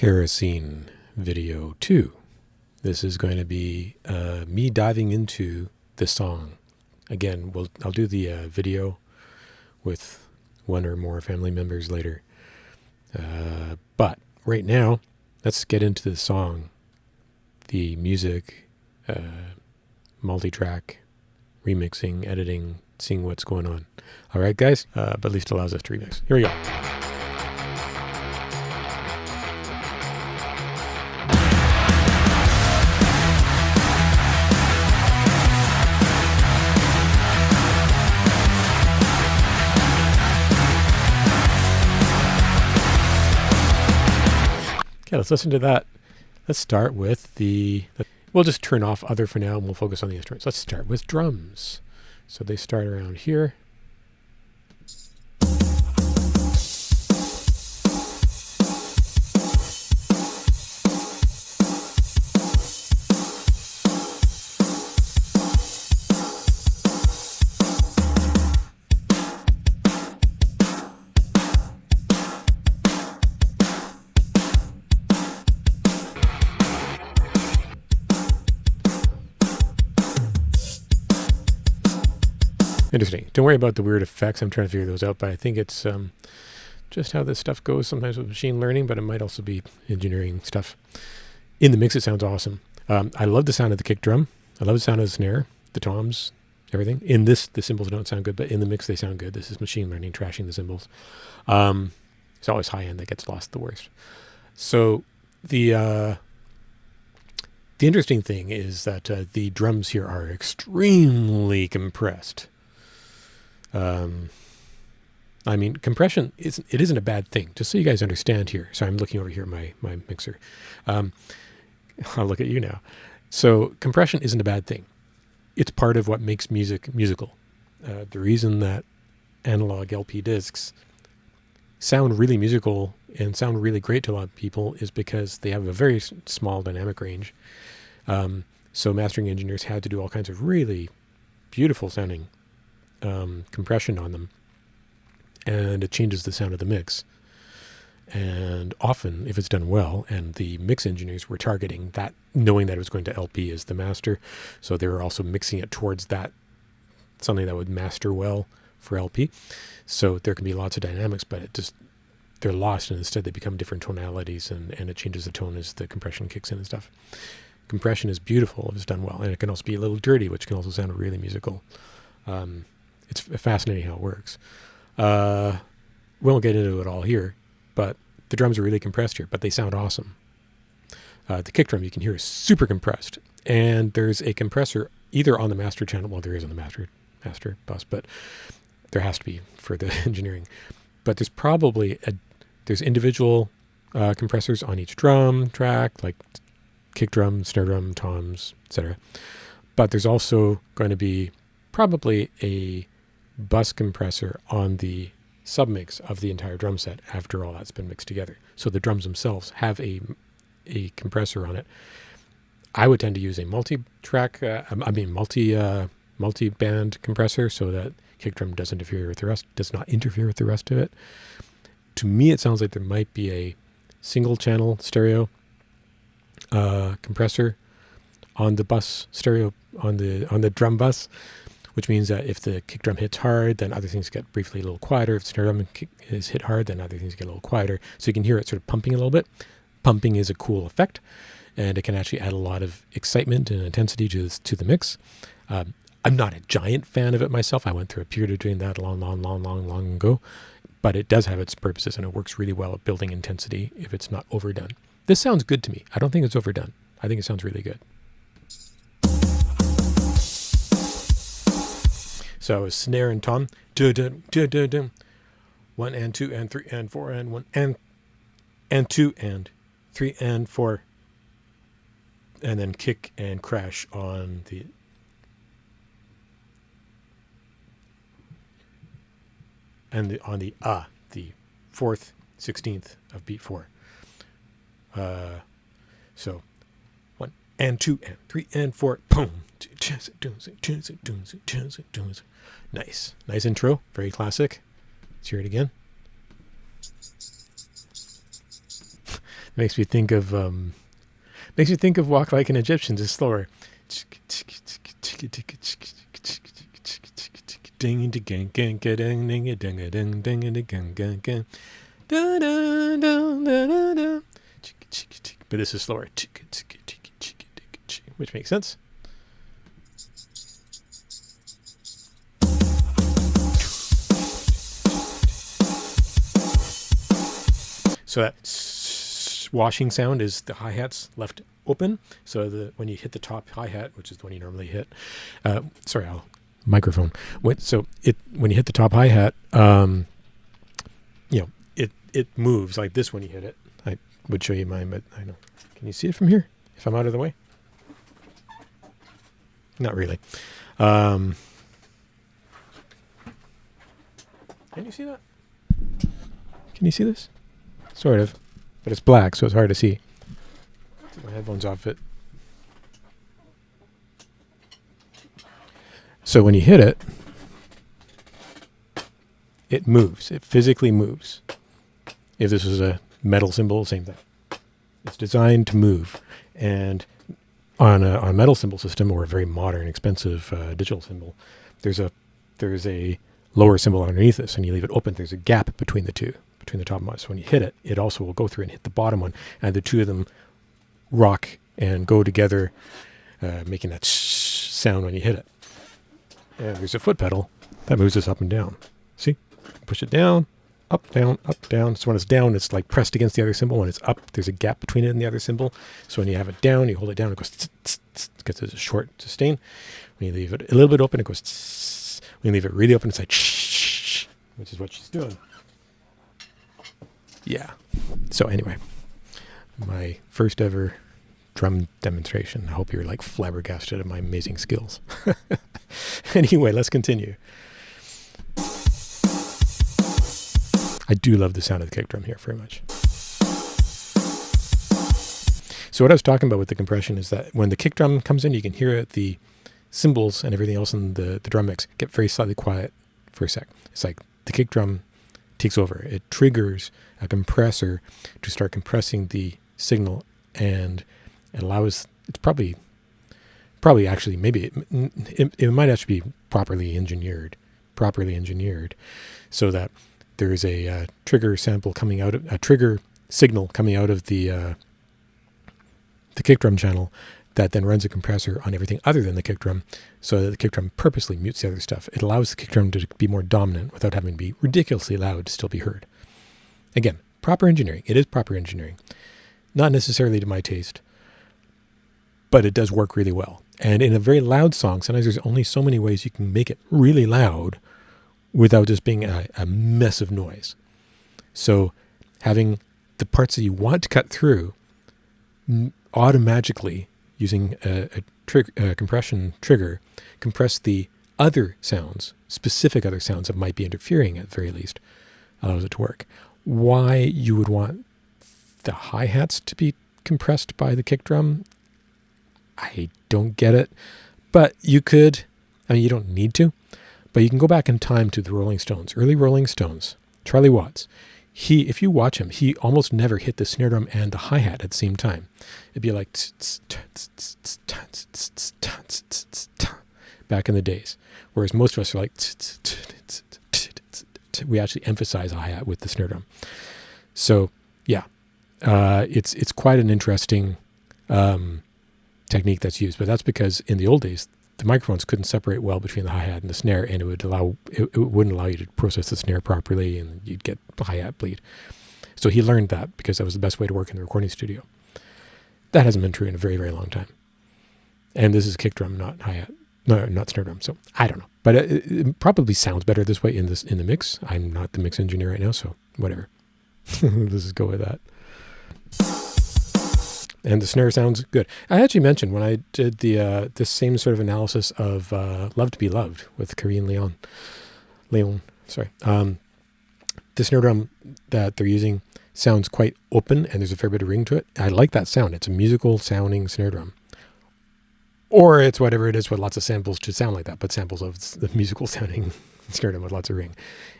Kerosene video 2. This is going to be me diving into the song. Again, I'll do the video with one or more family members later. But right now, let's get into the song, the music, multitrack, remixing, editing, seeing what's going on. All right, guys, but at least allows us to remix. Here we go. Okay, let's listen to that. Let's start with we'll just turn off other for now and we'll focus on the instruments. Let's start with drums. So they start around here. Interesting. Don't worry about the weird effects. I'm trying to figure those out, but I think it's just how this stuff goes sometimes with machine learning, but it might also be engineering stuff. In the mix, it sounds awesome. I love the sound of the kick drum. I love the sound of the snare, the toms, everything. In this, the cymbals don't sound good, but in the mix, they sound good. This is machine learning, trashing the cymbals. It's always high end that gets lost the worst. So the interesting thing is that the drums here are extremely compressed. I mean, compression isn't a bad thing, just so you guys understand here. So I'm looking over here at my mixer. I'll look at you now. So compression isn't a bad thing. It's part of what makes music musical. The reason that analog LP discs sound really musical and sound really great to a lot of people is because they have a very small dynamic range. So mastering engineers had to do all kinds of really beautiful sounding compression on them, and it changes the sound of the mix. And often, if it's done well, and the mix engineers were targeting that, knowing that it was going to LP as the master, so they were also mixing it towards that, something that would master well for LP. So there can be lots of dynamics, but they're lost, and instead they become different tonalities, and it changes the tone as the compression kicks in and stuff. Compression is beautiful if it's done well, and it can also be a little dirty, which can also sound really musical. It's fascinating how it works. We won't get into it all here, but the drums are really compressed here, but they sound awesome. The kick drum you can hear is super compressed, and there's a compressor either on the master channel, well, there is on the master bus, but there has to be for the engineering. But there's probably there's individual compressors on each drum track, like kick drum, snare drum, toms, etc. But there's also going to be probably a bus compressor on the submix of the entire drum set after all that's been mixed together. So the drums themselves have a compressor on it. I would tend to use a multi-track, multi-band compressor so that kick drum does not interfere with the rest of it. To me, it sounds like there might be a single channel stereo compressor on the bus stereo, on the drum bus, which means that if the kick drum hits hard, then other things get briefly a little quieter. If the snare drum is hit hard, then other things get a little quieter. So you can hear it sort of pumping a little bit. Pumping is a cool effect, and it can actually add a lot of excitement and intensity to the mix. I'm not a giant fan of it myself. I went through a period of doing that long ago, but it does have its purposes, and it works really well at building intensity if it's not overdone. This sounds good to me. I don't think it's overdone. I think it sounds really good. So snare and tom, 1 and 2 and 3 and 4 and 1 and 2 and 3 and 4, and then kick and crash on the the 4th 16th of beat 4. So 1 and 2 and 3 and 4, boom. Nice intro, very classic. Let's hear it again. Makes me think of Walk Like an Egyptian, just slower. But this is slower, which makes sense. So that washing sound is the hi-hats left open. So when you hit the top hi-hat, which is the one you normally hit, microphone. When you hit the top hi-hat, it moves like this when you hit it. I would show you mine, but I know. Can you see it from here? If I'm out of the way? Not really. Can you see that? Can you see this? Sort of. But it's black, so it's hard to see. Take my headphones off it. So when you hit it, it moves. It physically moves. If this was a metal cymbal, same thing. It's designed to move. And on a metal cymbal system, or a very modern, expensive digital cymbal, there's a lower cymbal underneath this, and you leave it open. There's a gap between the two, between the top and bottom. So when you hit it, it also will go through and hit the bottom one, and the two of them rock and go together, making that sound when you hit it. And there's a foot pedal that moves this up and down. See? Push it down, up, down, up, down. So when it's down, it's like pressed against the other cymbal. When it's up, there's a gap between it and the other cymbal. So when you have it down, you hold it down, it goes tss, tss, tss, it gets a short sustain. When you leave it a little bit open, it goes tss. When you leave it really open, it's like shh, which is what she's doing. Yeah. So anyway, my first ever drum demonstration. I hope you're like flabbergasted at my amazing skills. Anyway, let's continue. I do love the sound of the kick drum here very much. So what I was talking about with the compression is that when the kick drum comes in, you can hear the cymbals and everything else in the drum mix get very slightly quiet for a sec. It's like the kick drum takes over. It triggers a compressor to start compressing the signal, and it allows, it's probably actually, maybe it might actually be properly engineered so that there is a trigger signal coming out of the kick drum channel that then runs a compressor on everything other than the kick drum, so that the kick drum purposely mutes the other stuff. It allows the kick drum to be more dominant without having to be ridiculously loud to still be heard. Again, proper engineering. It is proper engineering. Not necessarily to my taste, but it does work really well. And in a very loud song, sometimes there's only so many ways you can make it really loud without just being a mess of noise. So having the parts that you want to cut through automatically using a compression trigger, compress the other sounds, specific other sounds that might be interfering at the very least, allows it to work. Why you would want the hi-hats to be compressed by the kick drum, I don't get it. But you could, you don't need to, but you can go back in time to the Rolling Stones, early Rolling Stones, Charlie Watts. If you watch him, he almost never hit the snare drum and the hi-hat at the same time. It'd be like back in the days. Whereas most of us are like, we actually emphasize hi-hat with the snare drum. So yeah, it's quite an interesting technique that's used, but that's because in the old days, the microphones couldn't separate well between the hi-hat and the snare, and it wouldn't allow you to process the snare properly, and you'd get hi-hat bleed. So he learned that because that was the best way to work in the recording studio. That hasn't been true in a very, very long time. And this is kick drum, not hi-hat, no, not snare drum. So I don't know, but it probably sounds better this way in the mix. I'm not the mix engineer right now, so whatever. Let's just go with that. And the snare sounds good. I actually mentioned when I did the same sort of analysis of Love to Be Loved with Karine Leon, the snare drum that they're using sounds quite open, and there's a fair bit of ring to it. I like that sound. It's a musical sounding snare drum. Or it's whatever it is with lots of samples to sound like that, but samples of the musical sounding snare drum with lots of ring.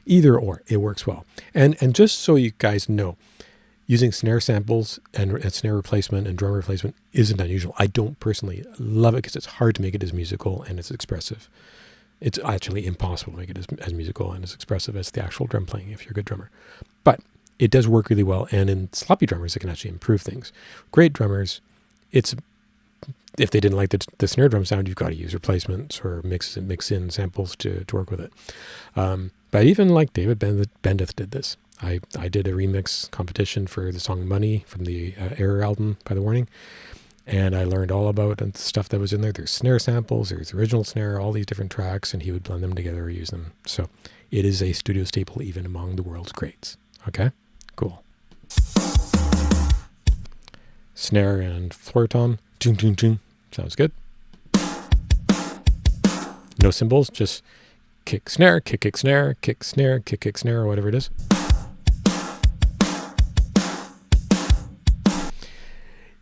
Either or, it works well. And just so you guys know, using snare samples and snare replacement and drum replacement isn't unusual. I don't personally love it because it's hard to make it as musical and as expressive. It's actually impossible to make it as musical and as expressive as the actual drum playing if you're a good drummer. But it does work really well, and in sloppy drummers, it can actually improve things. Great drummers, if they didn't like the snare drum sound, you've got to use replacements or mix in samples to work with it. But even like David Bendeth did this. I did a remix competition for the song Money from the Error album by The Warning, and I learned all about the stuff that was in there. There's snare samples, there's original snare, all these different tracks, and he would blend them together or use them. So it is a studio staple even among the world's greats. Okay, cool. Snare and floor tom. Chung, chung, chung. Sounds good. No cymbals, just kick, snare, kick, kick, snare, kick, snare, kick, kick, snare, or whatever it is.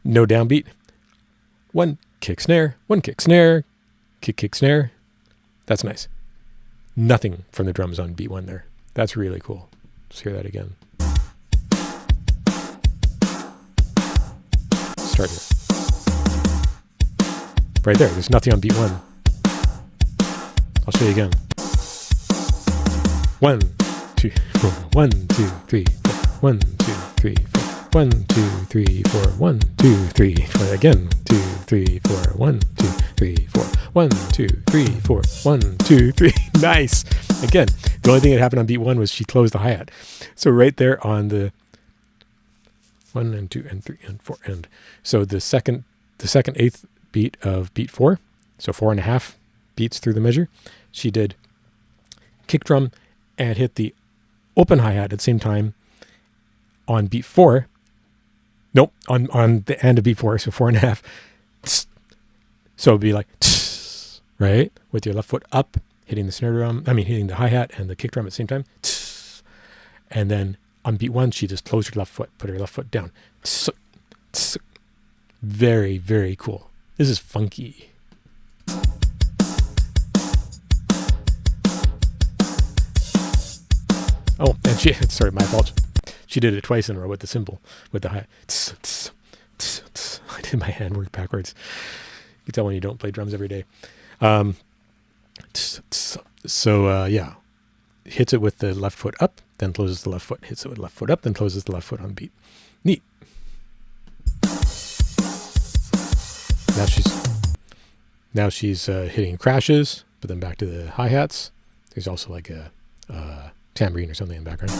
No downbeat. One kick, snare, kick, snare. That's nice. Nothing from the drums on beat one there. That's really cool. Let's hear that again. Start here. Right there, there's nothing on beat one. I'll show you again. 1, 2, 4, 1, 2, 3, 4, 1, 2, 3, 4, 1, 2, 3, 4, 1, 2, 3, 4, again, 2, 3, 4, 1, 2, 3, 4, 1, 2, 3, 4, 1, 2, 3. Nice. Again, the only thing that happened on beat one was she closed the hi-hat. So right there on the 1 and 2 and 3 and 4 and so the second eighth beat of beat 4, so 4.5 beats through the measure, she did kick drum and hit the open hi-hat at the same time on beat 4. Nope, on the end of beat 4, so 4.5. So it'd be like, right, with your left foot up, hitting the snare drum, hitting the hi-hat and the kick drum at the same time. And then on beat 1, she just closed her left foot, put her left foot down. Very, very cool. This is funky. Oh, and sorry, my fault. She did it twice in a row with the cymbal, with the hi-hat. I did my hand work backwards. You can tell when you don't play drums every day. Yeah. Hits it with the left foot up, then closes the left foot. Hits it with left foot up, then closes the left foot on beat. Neat. Now she's hitting crashes, but then back to the hi-hats. There's also like a tambourine or something in the background.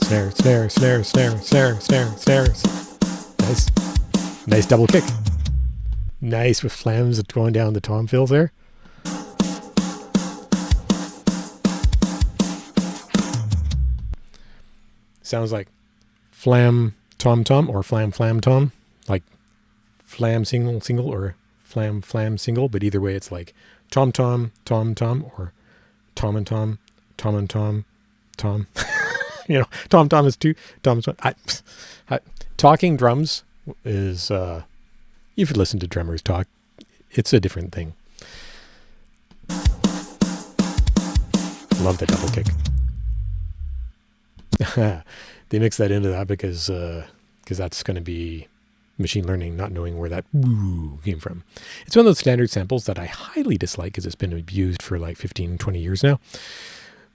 Snare, snare, snare, snare, snare, snare, snare. Nice double kick. Nice with flams going down the tom fills there. Sounds like flam tom tom or flam flam tom, like flam single or flam flam single, but either way it's like tom tom tom tom or tom and tom tom and tom tom. Tom tom is two, tom is one. Talking drums is you should listen to drummers talk. It's a different thing. Love the double kick. They mix that into that because that's going to be machine learning, not knowing where that woo came from. It's one of those standard samples that I highly dislike because it's been abused for like 15, 20 years now.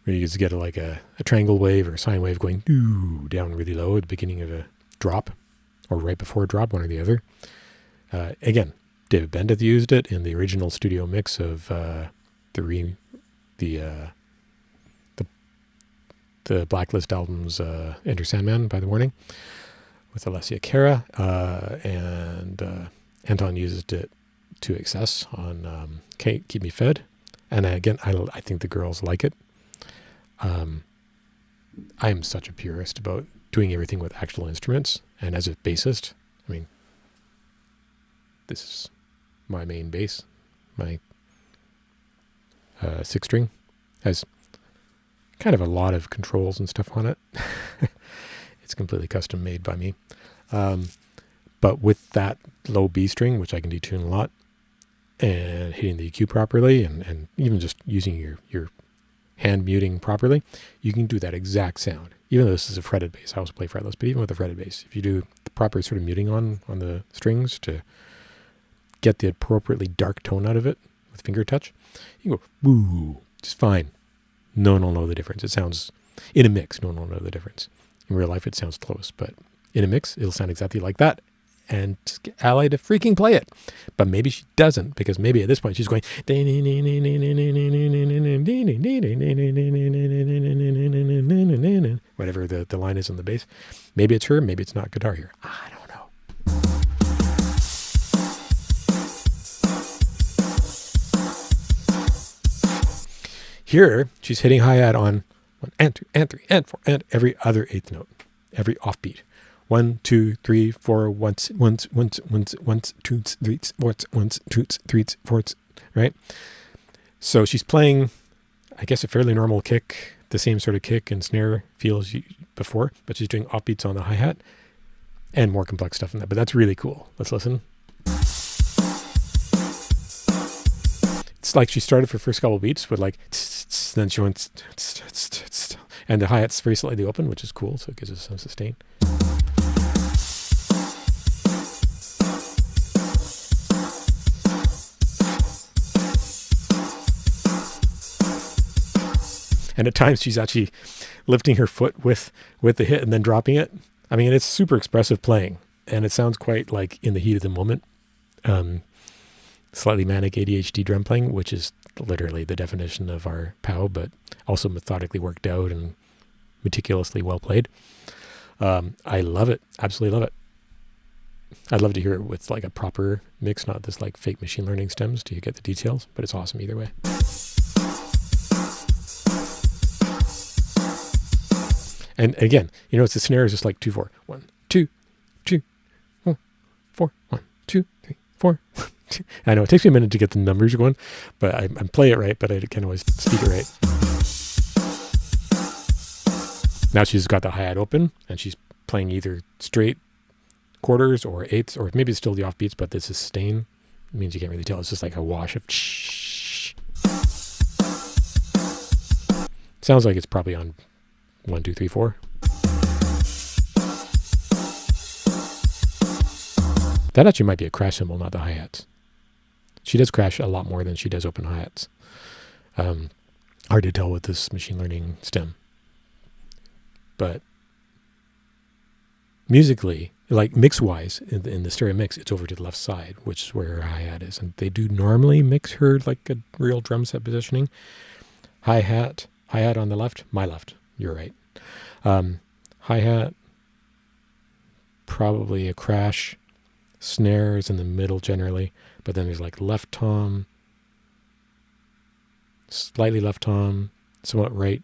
Where you just get a triangle wave or a sine wave going down really low at the beginning of a drop or right before a drop, one or the other. Again, David Bendeth used it in the original studio mix of the Blacklist album's Enter Sandman by The Warning with Alessia Cara, and Anton used it to excess on Keep Me Fed. And again, I think the girls like it. I am such a purist about doing everything with actual instruments, and as a bassist, this is my main bass. My 6-string has kind of a lot of controls and stuff on it. It's completely custom made by me. But with that low B string, which I can detune a lot, and hitting the EQ properly, and even just using your hand muting properly, you can do that exact sound. Even though this is a fretted bass, I also play fretless, but even with a fretted bass, if you do the proper sort of muting on the strings to get the appropriately dark tone out of it with finger touch, you can go woo, just fine. No one will know the difference. It sounds, in a mix, no one will know the difference. In real life, it sounds close, but in a mix, it'll sound exactly like that. And just get Ally to freaking play it. But maybe she doesn't, because maybe at this point she's going whatever the line is on the bass. Maybe it's her, maybe it's not guitar here. I don't know. Here, she's hitting hi-hat on 1 and 2 and 3 and 4 and every other eighth note, every offbeat. 1, 2, 3, 4, once, 2, 3, 4, 1, 2, 3, 4, right? So she's playing, I guess, a fairly normal kick, the same sort of kick and snare feel as before, but she's doing offbeats on the hi-hat and more complex stuff than that. But that's really cool. Let's listen. It's like she started for first couple beats with like, then she went, and the hi-hat's very slightly open, which is cool, so it gives us some sustain. And at times she's actually lifting her foot with the hit and then dropping it. I mean, it's super expressive playing, and it sounds quite like in the heat of the moment. Slightly manic ADHD drum playing, which is literally the definition of our POW, but also methodically worked out and meticulously well played. I love it. Absolutely love it. I'd love to hear it with like a proper mix, not this like fake machine learning stems to get the details, but it's awesome either way. And again, you know, it's the snare is just like 2, 4, 1, 2, 2, 1, 4, 1, 2, 3, 4. I know it takes me a minute to get the numbers going, but I play it right, but I can't always speak it right. Now she's got the hi-hat open, and she's playing either straight quarters or eighths, or maybe it's still the offbeats, but the sustain means you can't really tell. It's just like a wash of shh. Sounds like it's probably on 1, 2, 3, 4. That actually might be a crash cymbal, not the hi-hats. She does crash a lot more than she does open hi-hats. Hard to tell with this machine learning stem. But musically, like mix-wise, in the stereo mix, it's over to the left side, which is where her hi-hat is. And they do normally mix her like a real drum set positioning. Hi-hat on the left, my left. You're right. Hi-hat, probably a crash. Snare is in the middle generally, but then there's like left tom, slightly left tom, somewhat right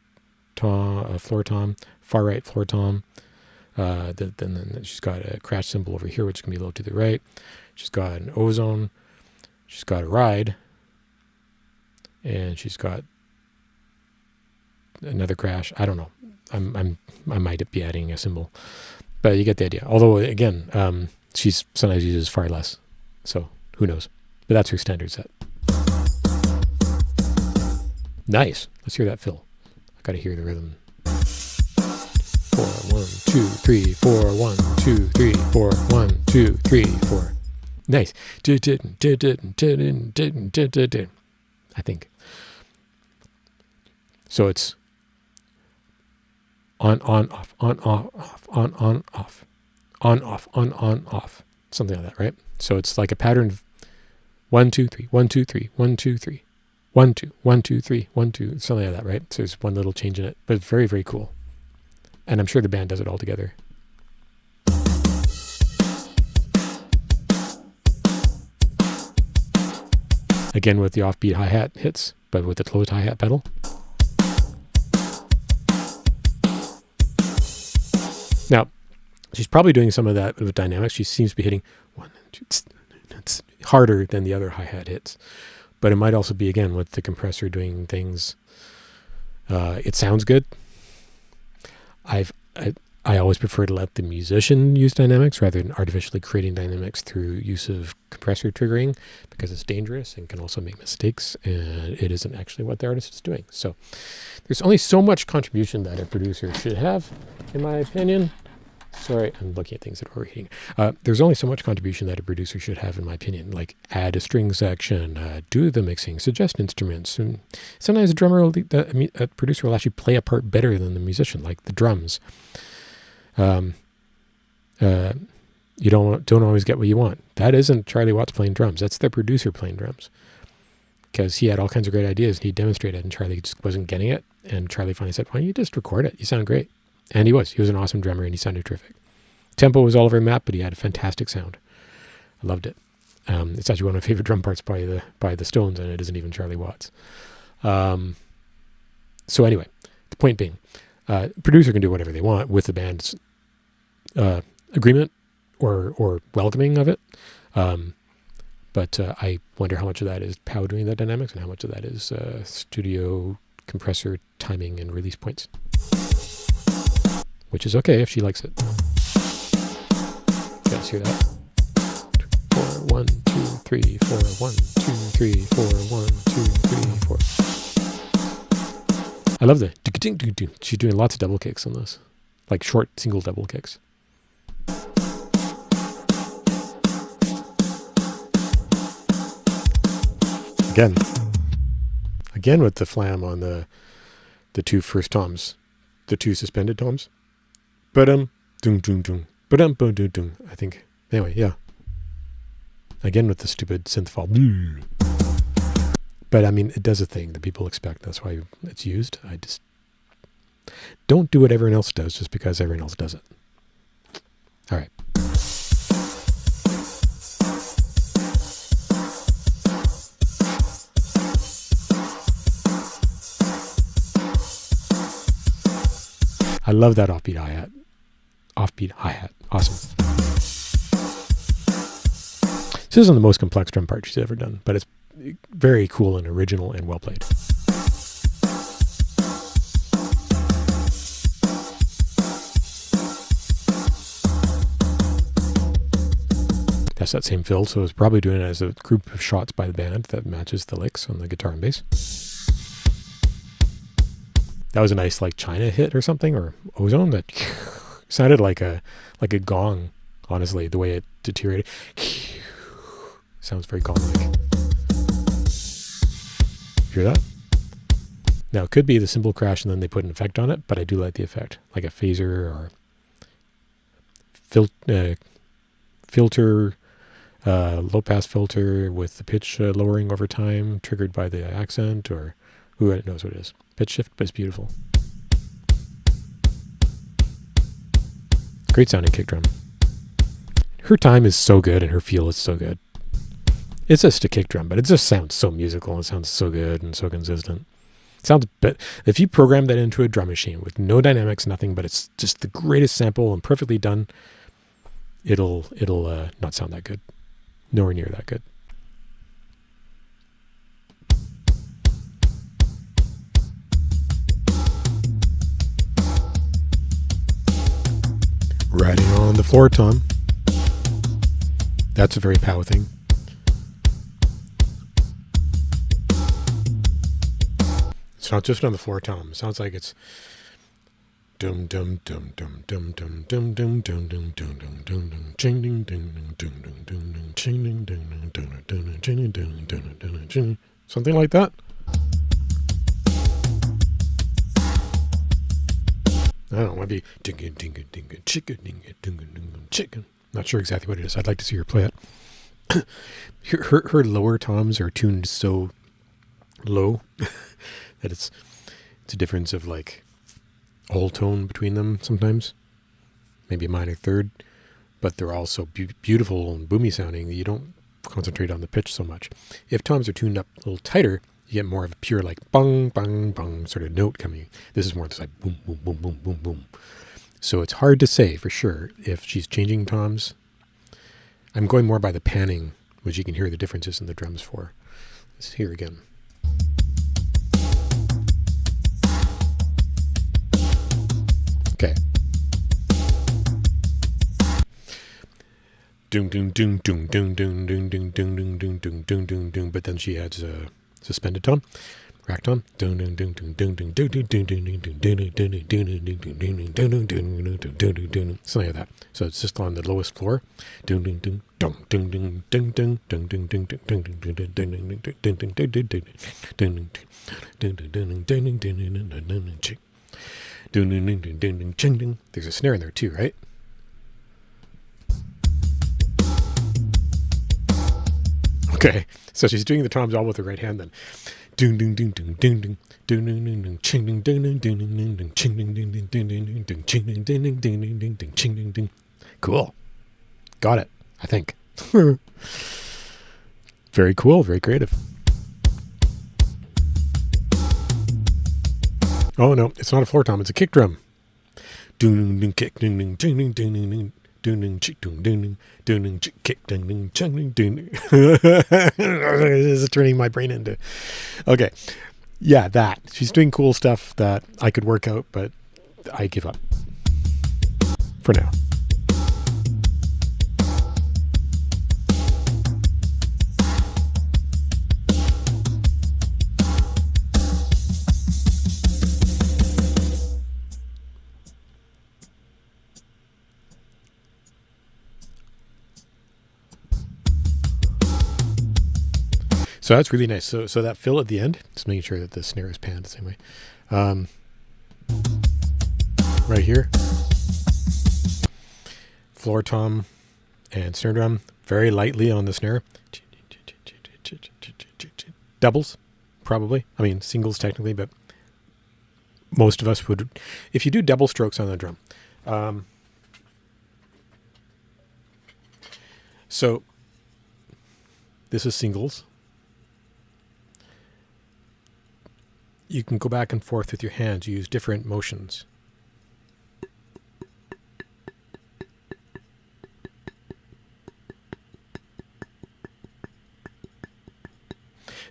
tom, floor tom, far right floor tom. Then she's got a crash cymbal over here, which is going to be low to the right. She's got an ozone. She's got a ride. And she's got another crash. I don't know. I might be adding a cymbal, but you get the idea. Although again, she's sometimes uses far less, so who knows? But that's her standard set. Nice. Let's hear that fill. I got to hear the rhythm. 4, 1, 2, 3, 4, 1, 2, 3, 4, 1, 2, 3, 4. Nice. I think. So it's on, off, on, off, on, off, on, off, something like that, right? So it's like a pattern of 1, 2, 3, 1, 2, 3, 1, 2, 3, 1, 2, 1, 2, 3, 1, 2, something like that, right? So there's one little change in it, but it's very, very cool. And I'm sure the band does it all together. Again with the offbeat hi-hat hits, but with the closed hi-hat pedal. Now, she's probably doing some of that with dynamics. She seems to be hitting 1 and 2 harder than the other hi-hat hits. But it might also be, again, with the compressor doing things. It sounds good. I always prefer to let the musician use dynamics rather than artificially creating dynamics through use of compressor triggering, because it's dangerous and can also make mistakes, and it isn't actually what the artist is doing. So there's only so much contribution that a producer should have, in my opinion. Sorry, I'm looking at things that are overheating. There's only so much contribution that a producer should have, in my opinion. Like add a string section, do the mixing, suggest instruments. And sometimes a producer will actually play a part better than the musician, like the drums. You don't always get what you want. That isn't Charlie Watts playing drums. That's the producer playing drums, because he had all kinds of great ideas and he demonstrated, and Charlie just wasn't getting it. And Charlie finally said, "Why don't you just record it? You sound great." And he was an awesome drummer, and he sounded terrific. Tempo was all over the map, but he had a fantastic sound. I loved it. It's actually one of my favorite drum parts by the Stones, and it isn't even Charlie Watts. So anyway, the point being, producer can do whatever they want with the band's agreement or welcoming of it. But I wonder how much of that is Pow doing the dynamics and how much of that is studio compressor timing and release points. Which is okay if she likes it. You guys hear that? 4, 1, 2, 3, 4, 1, 2, 3, 4, 1, 2, 3, 4. I love the ding. She's doing lots of double kicks on this. Like short single double kicks. Again with the flam on the two first toms. The two suspended toms. I think. Anyway, yeah. Again with the stupid synth fall. But I mean, it does a thing that people expect. That's why it's used. I just don't do what everyone else does just because everyone else does it. All right. I love that offbeat hi-hat. Awesome. This isn't the most complex drum part she's ever done, but it's very cool and original and well played. That's that same fill, so it's probably doing it as a group of shots by the band that matches the licks on the guitar and bass. That was a nice like China hit or something, or ozone that sounded like a gong. Honestly, the way it deteriorated sounds very gong-like. Hear that? Now it could be the cymbal crash and then they put an effect on it, but I do like the effect, like a phaser or filter, low pass filter with the pitch lowering over time, triggered by the accent, or who knows what it is. Pitch shift, but it's beautiful. Great sounding kick drum. Her time is so good and her feel is so good. It's just a kick drum, but it just sounds so musical and it sounds so good and so consistent. It sounds if you program that into a drum machine with no dynamics, nothing, but it's just the greatest sample and perfectly done, it'll not sound that good. Nowhere near that good. Riding on the floor tom. That's a very Pow thing. It's not just on the floor tom. It sounds like it's dum dum dum dum dum dum dum dum dum dum dum dum dum ching ding ding ding ding ding ching ding ding ding ding ching ding ding ding, something like that. I don't know, maybe ding ding ding chicken ding ding chicken. Not sure exactly what it is. I'd like to see her play it. Her lower toms are tuned so low that it's a difference of like a whole tone between them sometimes, maybe a minor third, but they're all so beautiful and boomy sounding that you don't concentrate on the pitch so much. If toms are tuned up a little tighter, you get more of a pure like bung, bung, bung sort of note coming. This is more just like boom, boom, boom, boom, boom, boom. So it's hard to say for sure if she's changing toms. I'm going more by the panning, which you can hear the differences in the drums for. Let's hear again. Okay. Doom doom doom doom doom doom doom doom doom doom doom doom doom doom doom. But then she adds a suspended tone, rack tone. Doom doom doom doom doom doom doom doom doom doom doom doom doom doom, something like that. So it's just on the lowest floor. Doom doom doom doom doom doom doom doom doom doom doom doom doom doom doom doom doom doom. There's a snare in there too, right? Okay, so she's doing the toms all with her right hand then. Doom doom doom doom doom doom doom doom doom doom ching ding ding ding ding ding ding ching ding ding ding ding ding ding ding ching ding ding ding ding ding ding ding ching ding ding. Cool. Got it, I think. Very cool, very creative. Oh no, it's not a floor tom, it's a kick drum. Doom ding kick ding ding ding ding ding ding ding. Ding chick ding ding ding chick kick ding ding ching ding. This is turning my brain into. Okay, yeah, that she's doing cool stuff that I could work out, but I give up for now. So that's really nice. So that fill at the end, just making sure that the snare is panned the same way. Right here, floor tom and snare drum, very lightly on the snare. Doubles, probably. I mean, singles technically, but most of us would, if you do double strokes on the drum. So this is singles. You can go back and forth with your hands. You use different motions.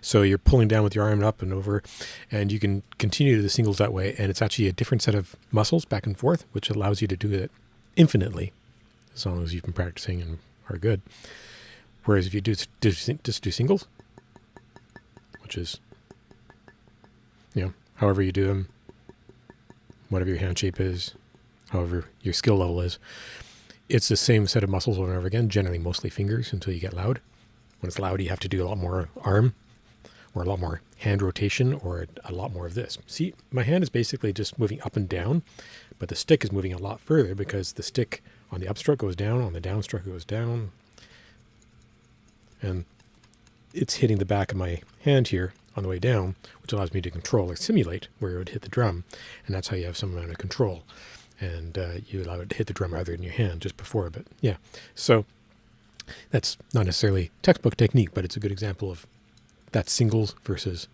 So you're pulling down with your arm up and over, and you can continue to the singles that way. And it's actually a different set of muscles back and forth, which allows you to do it infinitely, as long as you've been practicing and are good. Whereas if you just do singles, which is, however you do them, whatever your hand shape is, however your skill level is, it's the same set of muscles over and over again, generally mostly fingers until you get loud. When it's loud, you have to do a lot more arm or a lot more hand rotation or a lot more of this. See, my hand is basically just moving up and down, but the stick is moving a lot further because the stick on the upstroke goes down, on the downstroke goes down, and it's hitting the back of my hand here on the way down, which allows me to control or simulate where it would hit the drum, and that's how you have some amount of control, and you allow it to hit the drum rather than your hand just before. But yeah, so that's not necessarily textbook technique, but it's a good example of that singles versus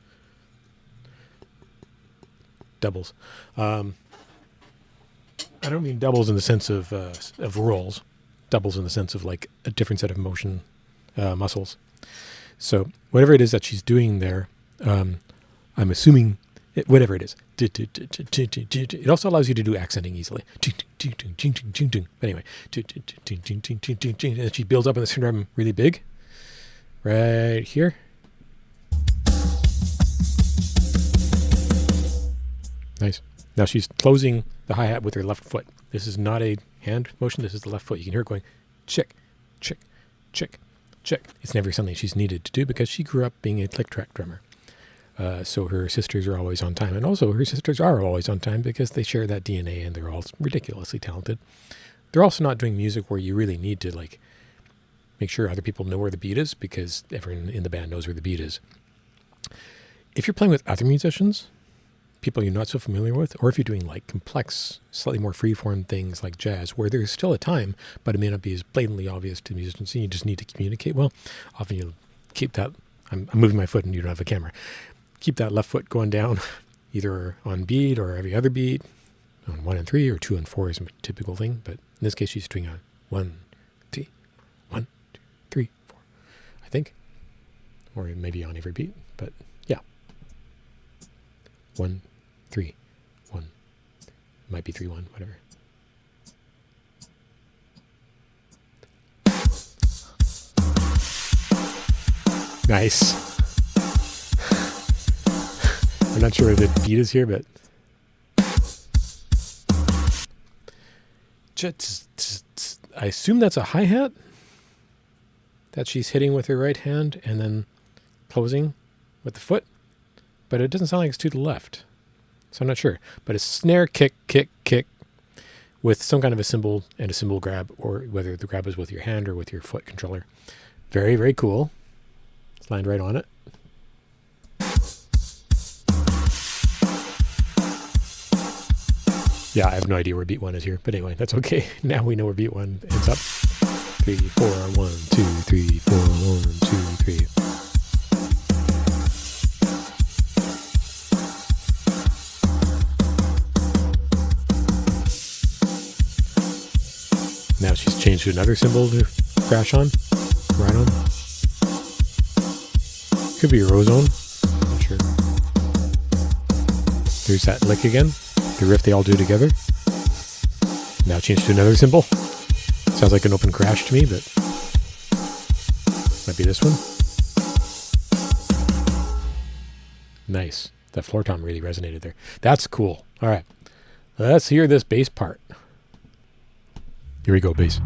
doubles. I don't mean doubles in the sense of rolls, doubles in the sense of like a different set of motion muscles. So whatever it is that she's doing there, I'm assuming whatever it is. It also allows you to do accenting easily. But anyway, and she builds up in the snare drum really big, right here. Nice. Now she's closing the hi-hat with her left foot. This is not a hand motion. This is the left foot. You can hear it going, chick, chick, chick, chick. It's never something she's needed to do because she grew up being a click track drummer. So her sisters are always on time. And also her sisters are always on time because they share that DNA and they're all ridiculously talented. They're also not doing music where you really need to like make sure other people know where the beat is because everyone in the band knows where the beat is. If you're playing with other musicians, people you're not so familiar with, or if you're doing like complex, slightly more freeform things like jazz, where there's still a time, but it may not be as blatantly obvious to musicians, and you just need to communicate well, often you'll keep that, I'm moving my foot and you don't have a camera, keep that left foot going down, either on beat or every other beat, on 1 and 3, or 2 and 4 is a typical thing, but in this case she's doing a 1, 3, 1, 2, 3, 4, I think, or maybe on every beat, but yeah. 1, 3, 1. Might be 3, 1, whatever. Nice. I'm not sure where the beat is here, but I assume that's a hi-hat that she's hitting with her right hand and then closing with the foot, but it doesn't sound like it's to the left, so I'm not sure. But a snare kick, kick, kick with some kind of a cymbal and a cymbal grab, or whether the grab is with your hand or with your foot controller. Very, very cool. It's lined right on it. Yeah, I have no idea where beat 1 is here, but anyway, that's okay. Now we know where beat 1 ends up. 3, 4, 1, 2, 3, 4, 1, 2, 3. Now she's changed to another cymbal to crash on, right on. Could be a Rozone, not sure. There's that lick again, the riff they all do together. Now changed to another cymbal. Sounds like an open crash to me, but might be this one. Nice. That floor tom really resonated there. That's cool. All right. Let's hear this bass part. Here we go, bass.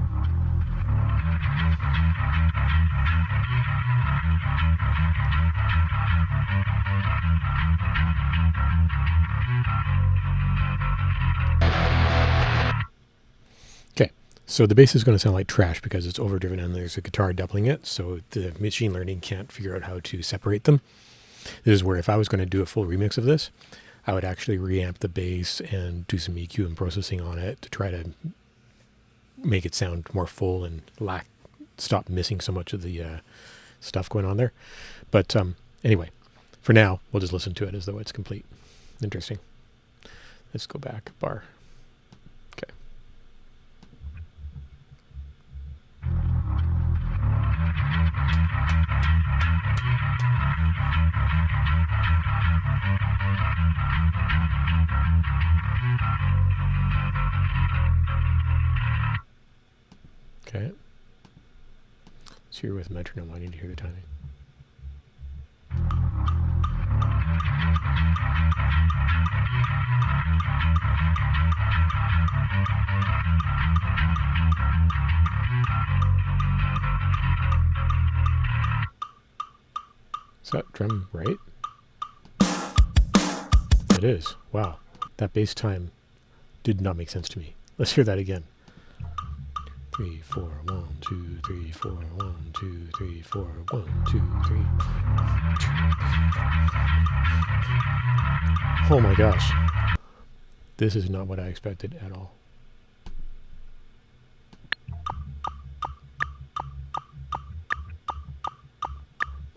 Okay, so the bass is going to sound like trash because it's overdriven and there's a guitar doubling it, so the machine learning can't figure out how to separate them. This is where if I was going to do a full remix of this, I would actually reamp the bass and do some EQ and processing on it to try to make it sound more full and stop missing so much of the stuff going on there. But anyway, for now, we'll just listen to it as though it's complete. Interesting. Let's go back a bar. Okay. Okay. So you're with metronome. I need to hear the timing. Is that drum right? It is. Wow. That bass time did not make sense to me. Let's hear that again. 3, 4, 1, 2, 3, 4, 1, 2, 3, 4, 1, 2, 3. Oh my gosh. This is not what I expected at all.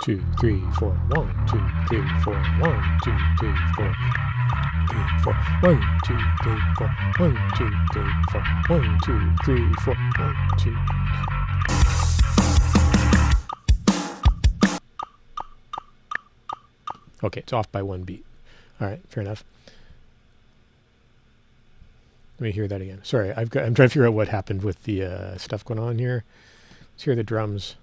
Two, 3, 4, 1, 2, 3, 4, 1, 2, 3, 4, 3, 4, 1, 2, 3, 4, 1, 2, 3, 4, 1, 2, 3, 4, 1, 2. Okay, it's off by one beat. All right, fair enough. Let me hear that again. Sorry, I'm trying to figure out what happened with the stuff going on here. Let's hear the drums.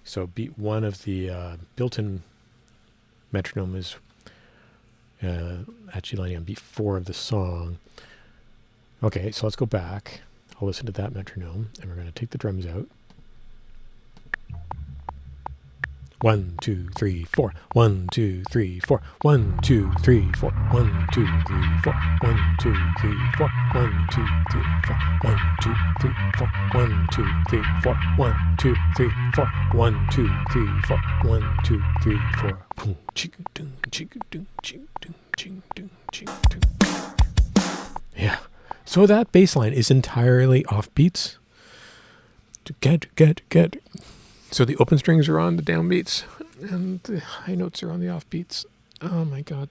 So beat 1 of the built-in metronome is actually lining on beat 4 of the song. Okay, so let's go back. I'll listen to that metronome, and we're going to take the drums out. 1, 2, 3, 4. 1, 2, 3, 4. 1, 2, 3, 4. 1, 2, 3, 4. 1, 2, 3, 4. 1, 2, 3, 4. 1, 2, 3, 4. 1, 2, 3, 4. 1, 2, 3, 4. 1, 2, 3, 4. 1, 2, 3, 4. Boom, chicka doom, chicka doom, chicka doom, chicka doom, chicka doom. Yeah. So that bass line is entirely off beats. Get. So the open strings are on the downbeats, and the high notes are on the offbeats. Oh my god.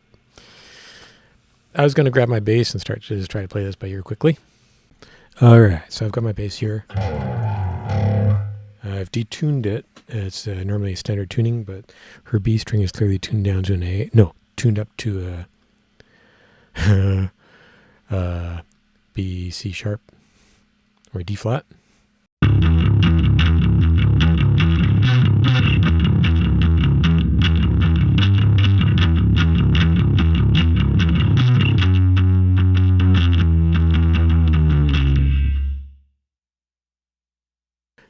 I was going to grab my bass and start to just try to play this by ear quickly. Alright, so I've got my bass here. I've detuned it. It's normally standard tuning, but her B string is clearly tuned down to an A. No, tuned up to a be C sharp or D flat.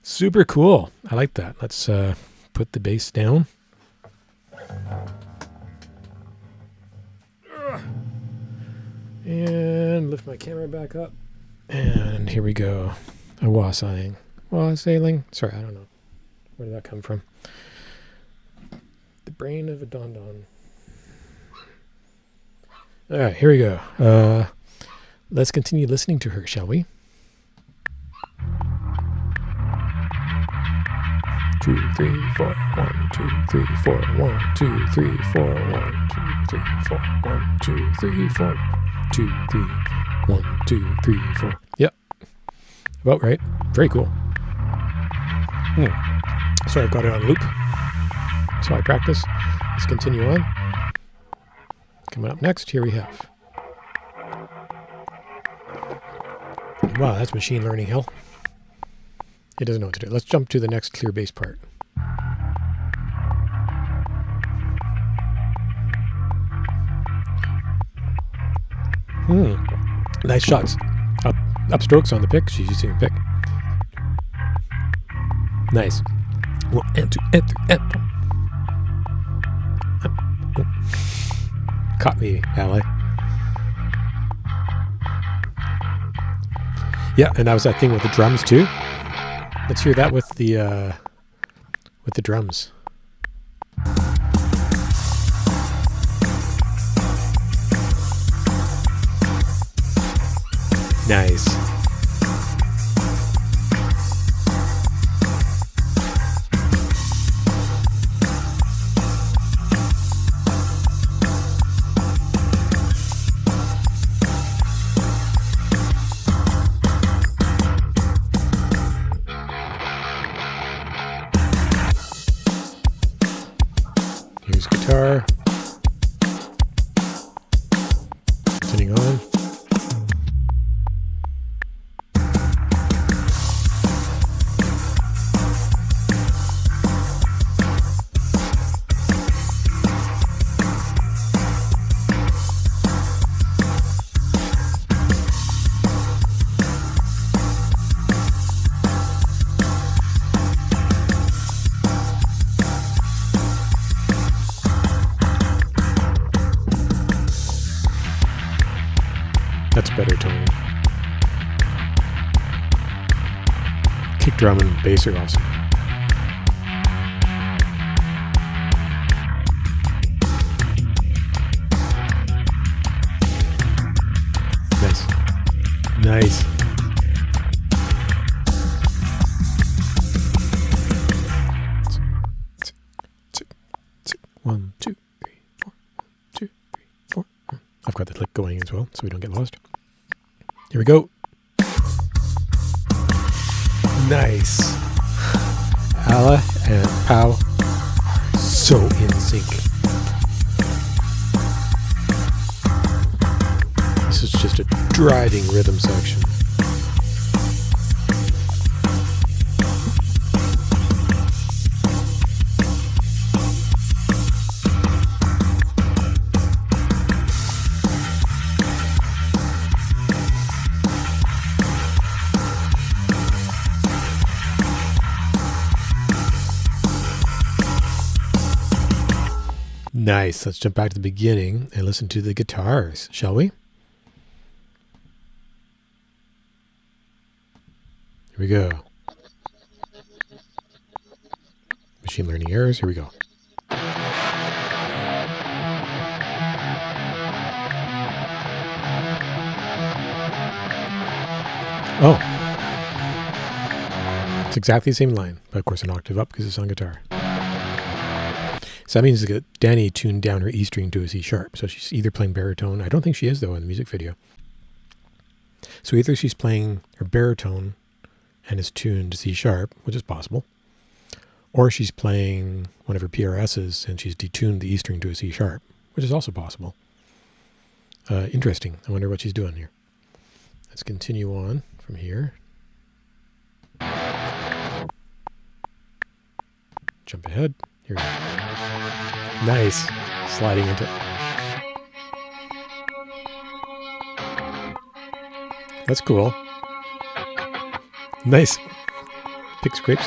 Super cool. I like that. Let's put the bass down. And lift my camera back up. And here we go. A wassailing. Wassailing. Sorry, I don't know. Where did that come from? The brain of a don-don. All right, here we go. Let's continue listening to her, shall we? 2, 3, 4, 1, 2, 3, 4, 1, 2, 3, 4, 1, 2, 3, 4, 1, 2, 3, 4, 2, 3, 1, 2, 3, 4. Yep. About right. Very cool. So I've got it on loop. So I practice. Let's continue on. Coming up next, here we have. Wow, that's machine learning hell. It doesn't know what to do. Let's jump to the next clear bass part. Nice shots. Up strokes on the pick. She's using a pick. Nice. 1 and 2 and 3 and 4. Caught me, ally. Yeah, and that was that thing with the drums too. Let's hear that with the drums. Nice. Here's guitar. Turning on. That's better tone. Kick drum and bass are awesome. Nice. Nice. One, two, three, four. 2, 3, 4. I've got the click going as well, so we don't get lost. Here we go. Nice. Alla and Pow are so in sync. This is just a driving rhythm section. Nice. Let's jump back to the beginning and listen to the guitars, shall we? Here we go. Machine learning errors. Here we go. Oh. It's exactly the same line, but of course an octave up because it's on guitar. So that means that Danny tuned down her E string to a C sharp. So she's either playing baritone. I don't think she is, though, in the music video. So either she's playing her baritone and is tuned to C sharp, which is possible, or she's playing one of her PRSs and she's detuned the E string to a C sharp, which is also possible. Interesting. I wonder what she's doing here. Let's continue on from here. Jump ahead. Here we go. Nice. Sliding into it. That's cool. Nice. Pick scrapes.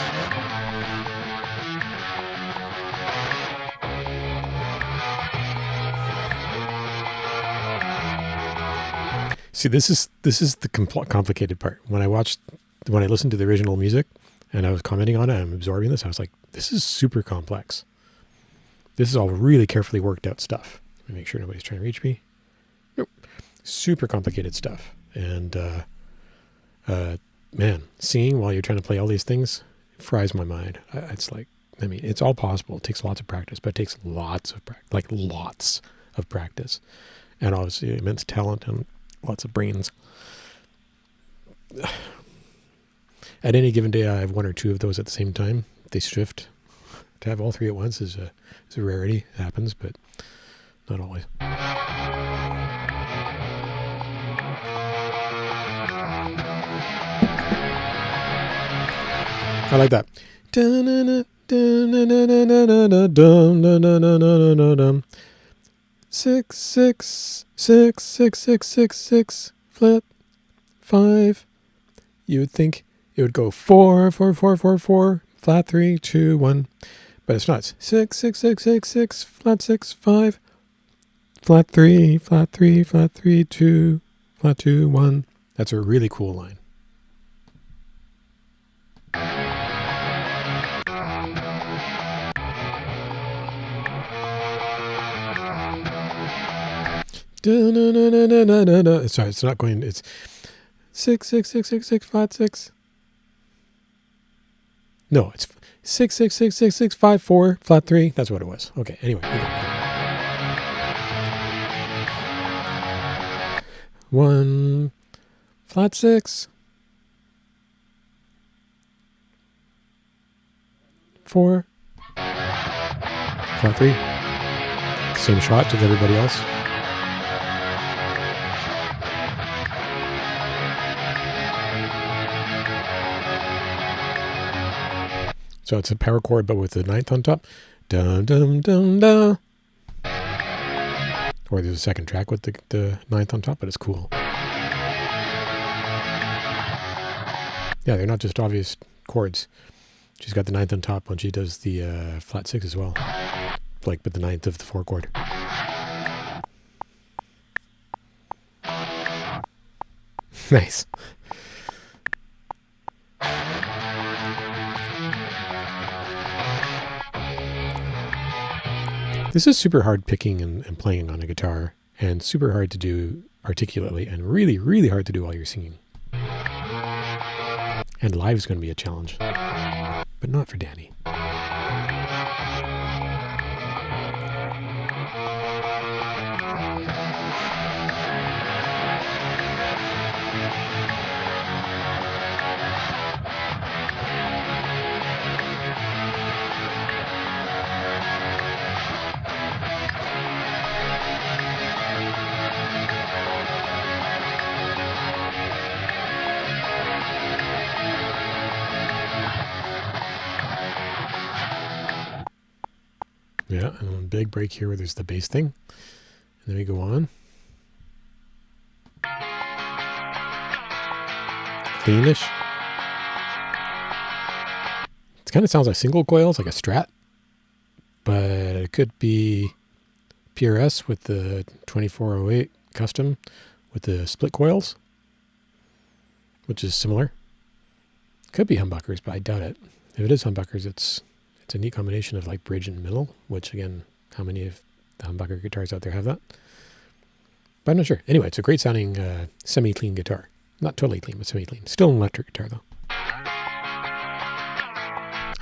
See, this is the complicated part. When I listened to the original music and I was commenting on it, I'm absorbing this. I was like, this is super complex. This is all really carefully worked out stuff. Let me make sure nobody's trying to reach me. Nope. Super complicated stuff. And man, singing while you're trying to play all these things fries my mind. It's like, I mean, it's all possible. It takes lots of practice, but it takes lots of practice, and obviously immense talent and lots of brains. At any given day, I have one or two of those at the same time. They shift. To have all three at once is a rarity. It happens, but not always. I like that. 6 6 6 6 6 6 6 flat 5. You would think it would go 4 4 4 4 4 flat 3 2 1, but it's not. It's 6 6 6 6 6 flat 6 5 flat 3 flat 3 flat 3 2 flat 2 1. That's a really cool line. Sorry, it's not going. It's 6 6 6 6 6 flat 6. No, it's 6 6 6 6 6 5 4 flat 3. That's what it was. Okay. Anyway. 1 flat 6 4 flat 3. Same shot to everybody else. So it's a power chord, but with the ninth on top. Dum dum dum dum. Or there's a second track with the ninth on top, but it's cool. Yeah, they're not just obvious chords. She's got the ninth on top when she does the flat 6 as well. Like with the ninth of the 4 chord. Nice. This is super hard picking and playing on a guitar, and super hard to do articulately, and really, really hard to do while you're singing. And live is going to be a challenge, but not for Danny. Yeah, and a big break here where there's the bass thing. And then we go on. Cleanish. It kind of sounds like single coils, like a Strat. But it could be PRS with the 2408 custom with the split coils, which is similar. Could be humbuckers, but I doubt it. If it is humbuckers, it's a neat combination of like bridge and middle, which again, how many of the humbucker guitars out there have that? But I'm not sure. Anyway, it's a great sounding semi-clean guitar. Not totally clean, but semi-clean. Still an electric guitar though.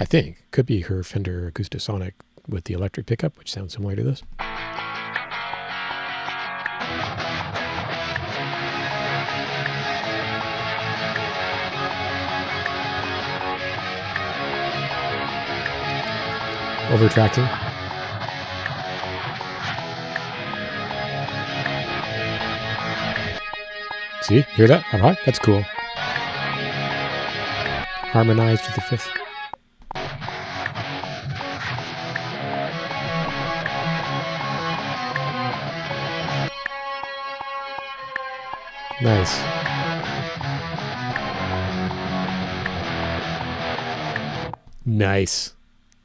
I think. Could be her Fender Acoustasonic with the electric pickup, which sounds similar to this. Overtracking. See? Hear that? How high? That's cool. Harmonized with the fifth. Nice. Nice.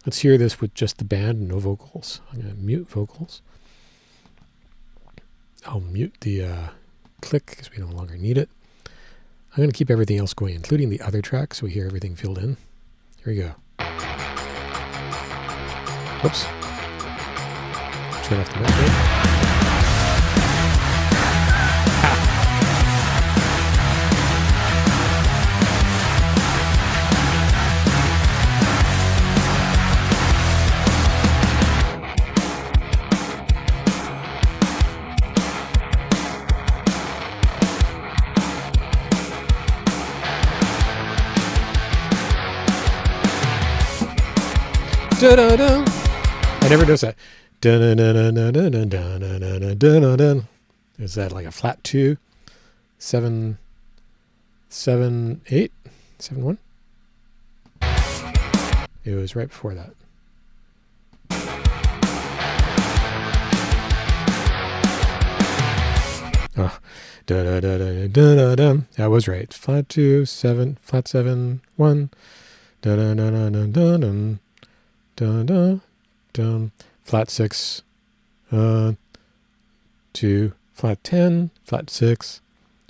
Let's hear this with just the band and no vocals. I'm going to mute vocals. I'll mute the click because we no longer need it. I'm going to keep everything else going, including the other track, so we hear everything filled in. Here we go. Whoops. Turn off the mic. Da-da-da. I never noticed that. Da-da-da-da-da-da-da-da-da-da-da. Is that like a flat 2? 7, 7, 8? 7, 1? It was right before that. Oh. Da-da-da-da-da-da-da. I was right. Flat 2, 7, flat 7, 1. Da-da-da-da-da-da-da. Dun, dun, dun. Flat 6, 2, flat 10, flat 6,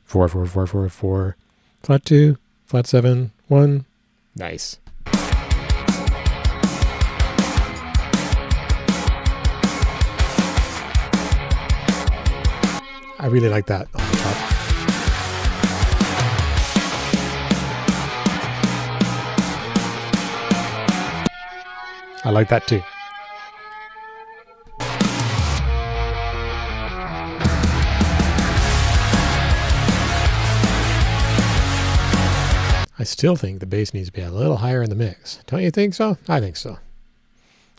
4, 4, 4, 4, 4, flat 2, flat 7, 1. Nice. I really like that on the top. I like that too. I still think the bass needs to be a little higher in the mix. Don't you think so? I think so.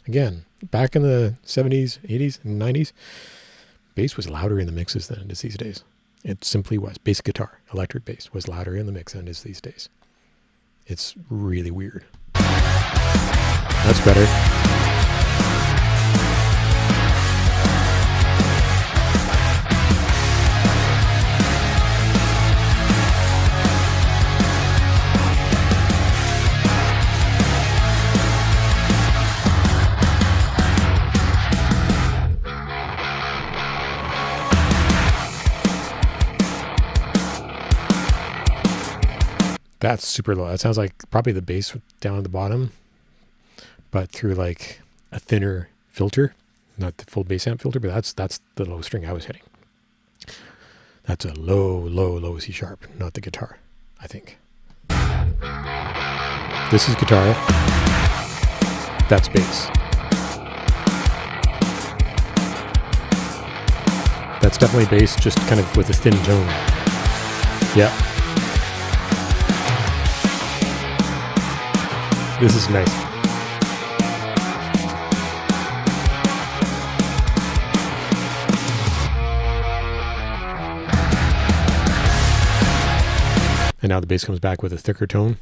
Again, back in the 70s, 80s, and 90s, bass was louder in the mixes than it is these days. It simply was. Bass guitar, electric bass, was louder in the mix than it is these days. It's really weird. That's better. That's super low. That sounds like probably the bass down at the bottom, but through like a thinner filter, not the full bass amp filter, but that's the low string I was hitting. That's a low C sharp, not the guitar, I think. This is guitar. That's bass. That's definitely bass, just kind of with a thin tone. Yeah. This is nice. And now the bass comes back with a thicker tone.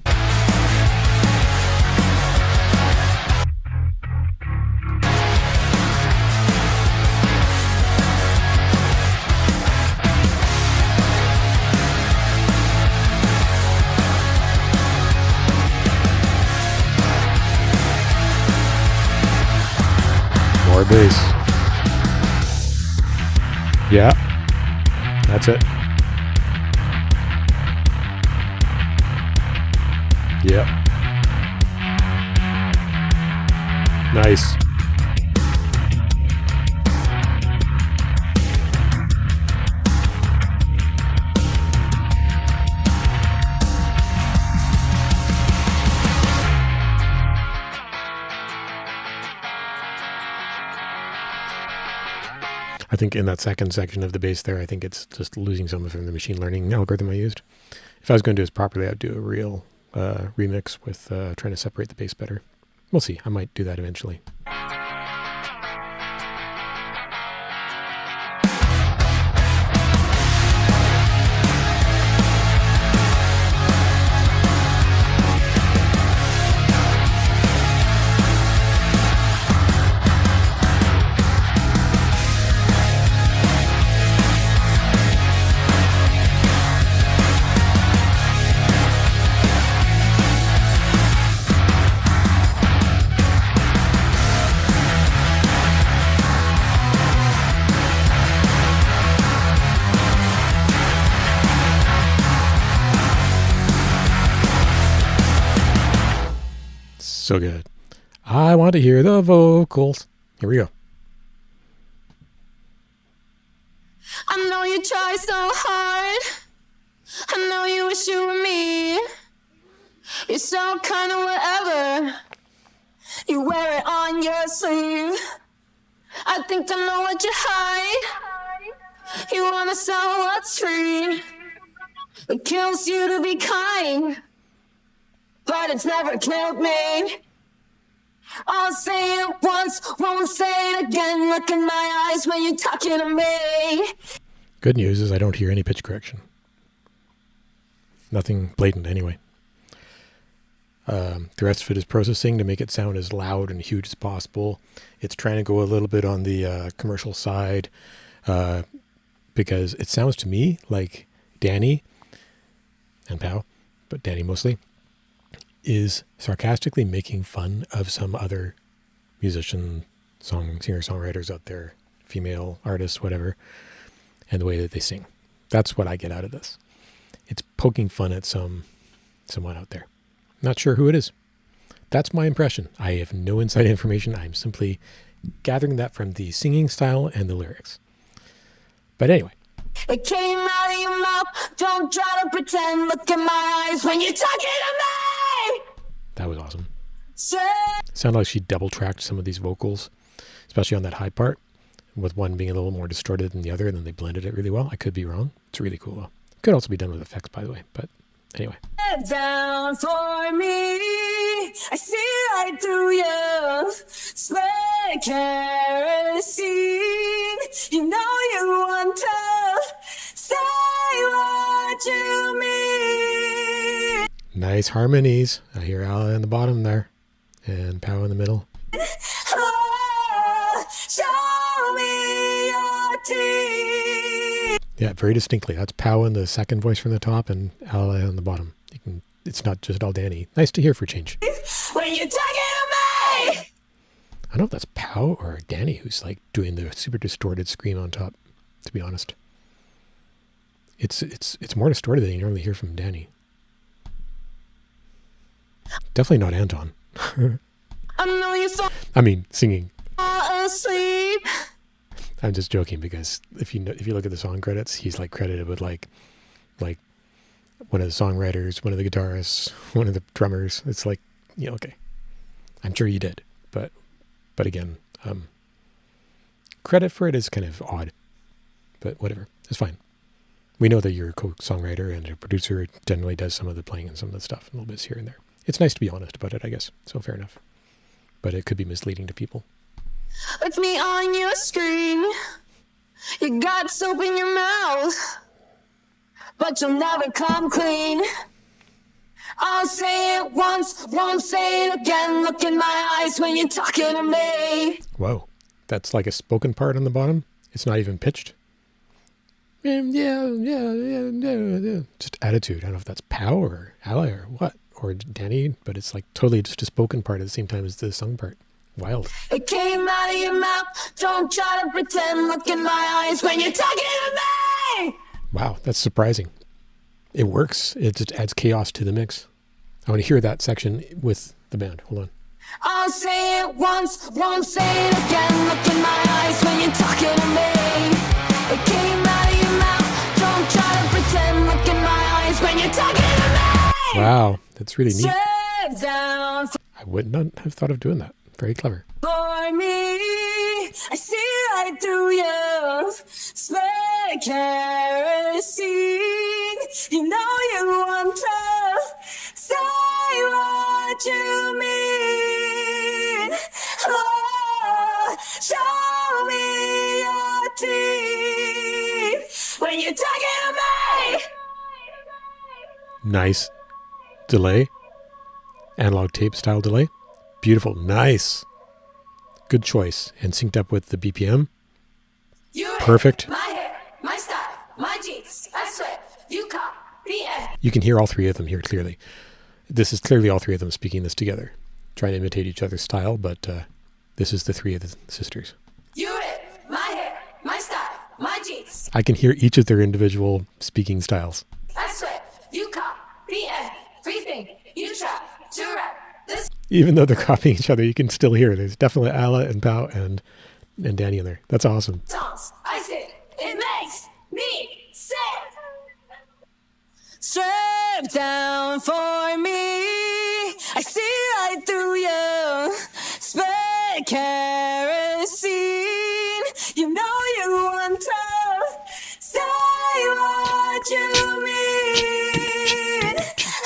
More bass. Yeah, that's it. Yep. Nice. I think in that second section of the bass there, I think it's just losing some from the machine learning algorithm I used. If I was going to do this properly, I'd do a real remix with trying to separate the bass better. We'll see. I might do that eventually. So good. I want to hear the vocals. Here we go. I know you try so hard. I know you wish you were me. You're so kind of whatever. You wear it on your sleeve. I think I know what you hide. You wanna sell what's free. It kills you to be kind, but it's never killed me. I'll say it once, won't say it again. Look in my eyes when you're talking to me. Good news is I don't hear any pitch correction. Nothing blatant anyway. The rest of it is processing to make it sound as loud and huge as possible. It's trying to go a little bit on the commercial side because it sounds to me like Danny and Pow, but Danny mostly, is sarcastically making fun of some other musician, singer-songwriters out there, female artists, whatever, and the way that they sing. That's what I get out of this. It's poking fun at someone out there. Not sure who it is. That's my impression. I have no inside information. I'm simply gathering that from the singing style and the lyrics. But anyway. It came out of your mouth. Don't try to pretend. Look in my eyes when you're talking to me. That was awesome. Sounded like she double-tracked some of these vocals, especially on that high part, with one being a little more distorted than the other, and then they blended it really well. I could be wrong. It's really cool, though. Could also be done with effects, by the way, but anyway. Down for me, I see right through you. Spray kerosene, you know you want to say what you mean. Nice harmonies. I hear Al in the bottom there, and Pow in the middle. Oh, show me your teeth. Yeah, very distinctly. That's Pow in the second voice from the top, and Al on the bottom. It's not just all Danny. Nice to hear for change. When you're talking to me! I don't know if that's Pow or Danny who's like doing the super distorted scream on top, to be honest. It's more distorted than you normally hear from Danny. Definitely not Anton. I mean, singing. Asleep. I'm just joking because if you look at the song credits, he's like credited with like one of the songwriters, one of the guitarists, one of the drummers. It's like, okay. I'm sure you did, but again, credit for it is kind of odd, but whatever, it's fine. We know that you're a co-songwriter and a producer generally does some of the playing and some of the stuff, a little bits here and there. It's nice to be honest about it, I guess. So fair enough, but it could be misleading to people. With me on your screen, you got soap in your mouth, but you'll never come clean. I'll say it once, won't say it again. Look in my eyes when you're talking to me. Whoa, that's like a spoken part on the bottom. It's not even pitched. Yeah. Just attitude. I don't know if that's Pow or Ally or what, or Danny, but it's like totally just a spoken part at the same time as the sung part. Wild. It came out of your mouth. Don't try to pretend. Look in my eyes when you're talking to me. Wow, that's surprising. It works. It just adds chaos to the mix. I want to hear that section with the band. Hold on. I'll say it once, won't say it again. Look in my eyes when you're talking to me. It came out of your mouth. Don't try to pretend. Look in my eyes when you're talking to me. Wow, that's really neat. Sit down I would not have thought of doing that. Very clever. for me. I see right through you. Spray kerosene. You know you want to say what you mean. Oh, show me your teeth when you're talking to me. Nice delay. Analog tape style delay. Beautiful. Nice. Good choice. And synced up with the BPM. Perfect. My hair, my style, my jeans. I swear, you copy it. You can hear all three of them here clearly. This is clearly all three of them speaking this together. Trying to imitate each other's style, but this is the three of the sisters. You it, my hair, my style, my jeans. I can hear each of their individual speaking styles. I swear, you copy everything. You try to rap this. Even though they're copying each other, you can still hear. There's definitely Ala and Pao and Danny in there. That's awesome. Songs, I sing, it makes me sick. Strip down for me, I see right through you. Spit kerosene, you know you want to say what you mean.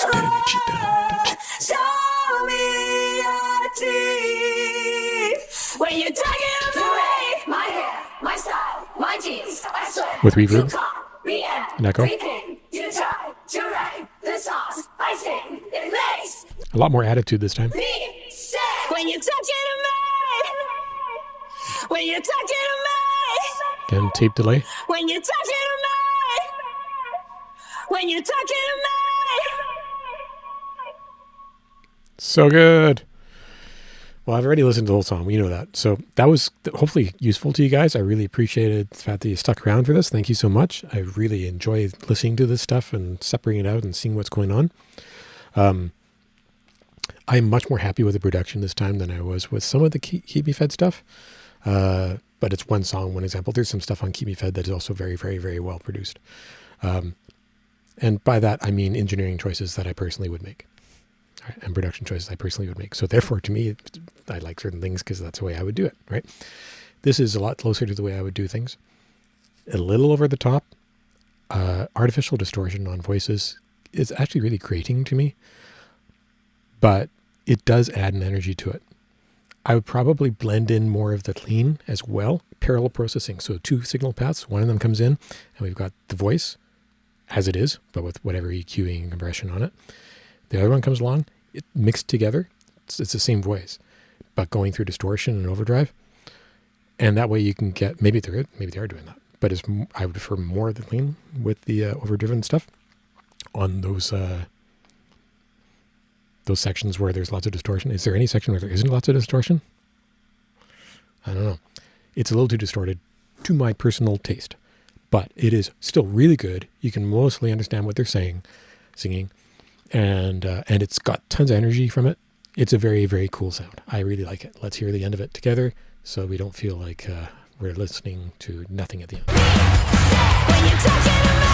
Oh, show me your teeth when you're talking to me. My hair, my style, my jeans, I swear. With reverb? You call me And echo? everything. You try to write the songs I sing. It makes A lot more attitude this time. me sick. When you're talking to me. When you're talking to me. Again, tape delay. When you're talking to me. When you're talking to me. So good. Well, I've already listened to the whole song. We know that. So that was hopefully useful to you guys. I really appreciated the fact that you stuck around for this. Thank you so much. I really enjoy listening to this stuff and separating it out and seeing what's going on. I'm much more happy with the production this time than I was with some of the Keep Me Fed stuff. But it's one song, one example. There's some stuff on Keep Me Fed that is also very, very, very well produced. And by that, I mean engineering choices that I personally would make. Right, and production choices I personally would make. So therefore, to me, I like certain things because that's the way I would do it, right? This is a lot closer to the way I would do things. A little over the top. Artificial distortion on voices is actually really grating to me, but it does add an energy to it. I would probably blend in more of the clean as well. Parallel processing. So 2 signal paths. One of them comes in and we've got the voice as it is, but with whatever EQing and compression on it. The other one comes along, it mixed together. It's the same voice, but going through distortion and overdrive. And that way you can get, maybe they are doing that, but I would prefer more of the clean with the overdriven stuff on those sections where there's lots of distortion. Is there any section where there isn't lots of distortion? I don't know. It's a little too distorted to my personal taste, but it is still really good. You can mostly understand what they're singing. And it's got tons of energy from it. It's a very, very cool sound. I really like it. Let's hear the end of it together so we don't feel like we're listening to nothing at the end. When you're talking to me.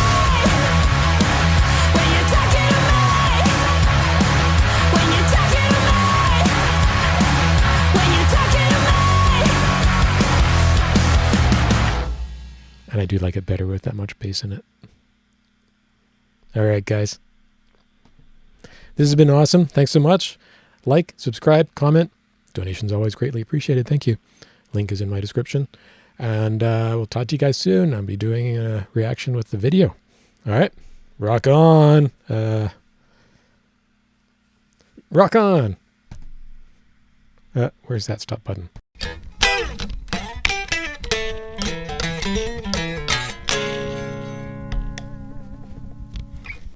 When you're talking to me. When you're talking to me. When you're talking to me. And I do like it better with that much bass in it. All right, guys. This has been awesome. Thanks so much. Like, subscribe, comment. Donations always greatly appreciated. Thank you. Link is in my description. And we'll talk to you guys soon. I'll be doing a reaction with the video. All right. Rock on. Rock on. Where's that stop button?